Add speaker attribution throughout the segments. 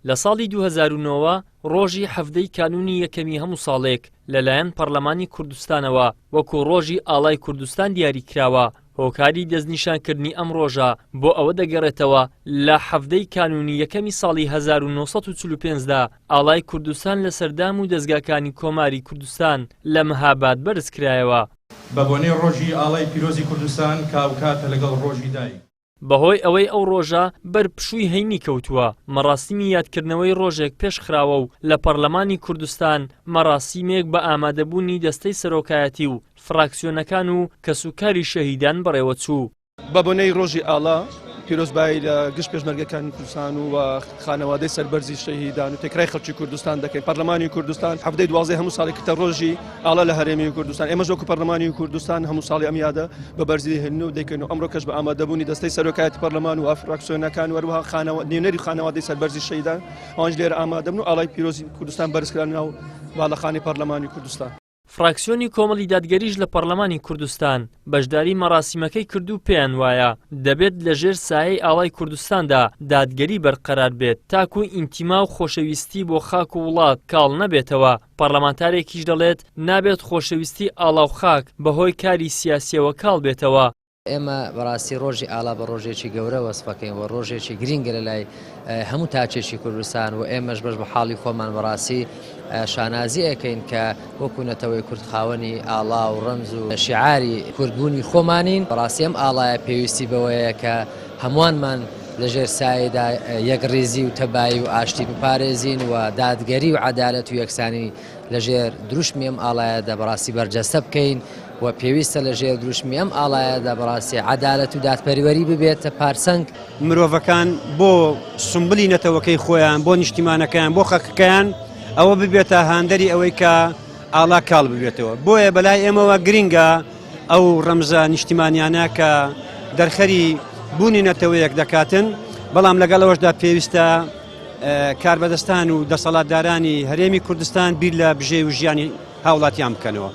Speaker 1: لە ساڵی 2009 ڕۆژی هەفتەی کانونی یەکەمی هەموو ساڵێک لەلایەن پەرلەمانی کوردستانەوە وەکو ڕۆژی ئاڵای کوردستان دیاریکراوە. هۆکاری دەستنیشانکردنی ئەم ڕۆژە بۆ ئەوە دەگەڕێتەوە لە هەفتەی کانونی یەکەمی ساڵی 1945دا ئاڵای کوردستان لە سەردام و دەستگاکانی کۆماری کوردستان لە مەهاباد بەرزکرایەوە
Speaker 2: بە بۆنەی ڕۆژی ئاڵای پیرۆزی کوردستان کاوکاتە لەگەڵ ڕۆژی دایک.
Speaker 1: بەهۆی ئەوەی ئەو ڕۆژە بەر پشووی هەینی کەوتووە، مەراسیمی یادکردنەوەی ڕۆژێک پێشخراوە و لە پەرلەمانی کوردستان مەراسیمێک بە ئامادەبوونی دەستەی سەرۆکایەتی و فراکسیۆنەکان و کەسوکاری شەهیدان بەڕێوە چوو.
Speaker 3: بە بۆنەی ڕۆژی ئاڵا پیرۆزبایی لە گشت پێشمەرگەکانی کوردستان و خانەوادەی سەربەرزی شەهیدان و تێکرای خەڵکی کوردستان دەکەین. پەرلەمانی کوردستان هەفتەی 12 هەموو ساڵی کە ڕۆژی ئاڵا لە هەرێمی کوردستان. ئێمەش وەکو پەرلەمانی کوردستان هەموو ساڵی ئەم یادە بە بەرزی هێنن و دەکەین و ئەمڕۆ کەش بە ئامادەبوونی دەستەی سەرۆکایەتی پەرلەمان و فراکسیۆنەکان وەروەها نێونەری خانەوادەی سەربەرزی شەهیدان ئەوانش لێرە ئامادەبن و ئاڵای پیرۆزی کوردستان بەرزکران ناو باڵەخانی پەرلەمانی کوردستان.
Speaker 1: فراکسیۆنی کۆمەڵی دادگەریش لە پەرلەمانی کوردستان بەشداری مەراسیمەکەی کرد و پێیان وایە دەبێت لەژێر سایەی ئاڵای کوردستاندا دادگەری بەرقەرار بێت تاکو ئینتیما و خۆشەویستی بۆ خاک و وڵات کاڵ نەبێتەوە. پەرلەمانتارێکیش دەڵێت نابێت خۆشەویستی ئاڵا و خاک بەهۆی کاری سیاسیەوە کاڵ بێتەوە.
Speaker 4: ئێمە بەڕاستی ڕۆژی ئاڵا بە ڕۆژێکی گەورە وەسفەکەین و ڕۆژێکی گرنگە لەلای هەموو تاچێکی کوردستان و ئێمەش بەش بە حاڵی خۆمان بەڕاستی شانازی ئەەکەین کە وەکوونەتەوەی کورتخاوەنی ئاڵا و ڕەمز و شیعاری کوردبوونی خۆمانین. بەڕاستی ئەم ئاڵایە پێویستی بەوەیە کە هەمووانمان لەژێر سایەدا یەک ڕێزی و تەبایی و ئاشتی بپارێزین و دادگەری و عەدالەت و یەکسانی لەژێر دروشمی ئەم ئاڵایەدا بەڕاستی بەرجەستە بکەین و پێویستە لەژێر دروشمی ئەم ئاڵایەدا بەڕاستی عەدالەت و دادپەروەری ببێتە پارسەنگ.
Speaker 5: مرۆڤەکان بۆ سمبلی نەتەوەکەی خۆیان بۆ نیشتیمانەکەیان بۆ خەکەکەیان ئەوە ببێتە هاندەری ئەوەی کە ئاڵا کاڵ ببێتەوە. بۆیە بەلای ئێمەوە گرینگە ئەو ڕەمزە نیشتیمانیانە کە دەرخەری بوونی نەتەوەیەک دەکاتن، بەڵام لەگەڵەوەشدا پێویستە کاربەدەستان و دەسەڵاتدارانی هەرێمی کوردستان بیر لە بژێ و ژیانی هاوڵاتیان بکەنەوە.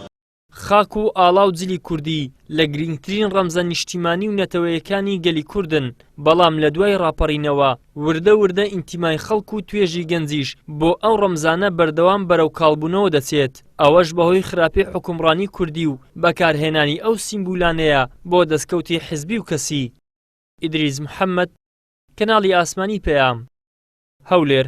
Speaker 1: خاک و ئاڵا و جلی کوردی لە گرنگترین ڕەمزە نیشتیمانی و نەتەوەیەکانی گەلی کوردن، بەڵام لە دوای ڕاپەڕینەوە وردە وردە ئینتیمای خەڵک و توێژی گەنجیش بۆ ئەو ڕەمزانە بەردەوام بەرەو کاڵبوونەوە دەچێت. ئەوەش بەهۆی خراپی حکومڕانی کوردی و بەکارهێنانی ئەو سیمبولانەیە بۆ دەستکەوتی حیزبی و کەسی. ئیدریس محەممەد، کەناڵی ئاسمانی پێام، هەولێر.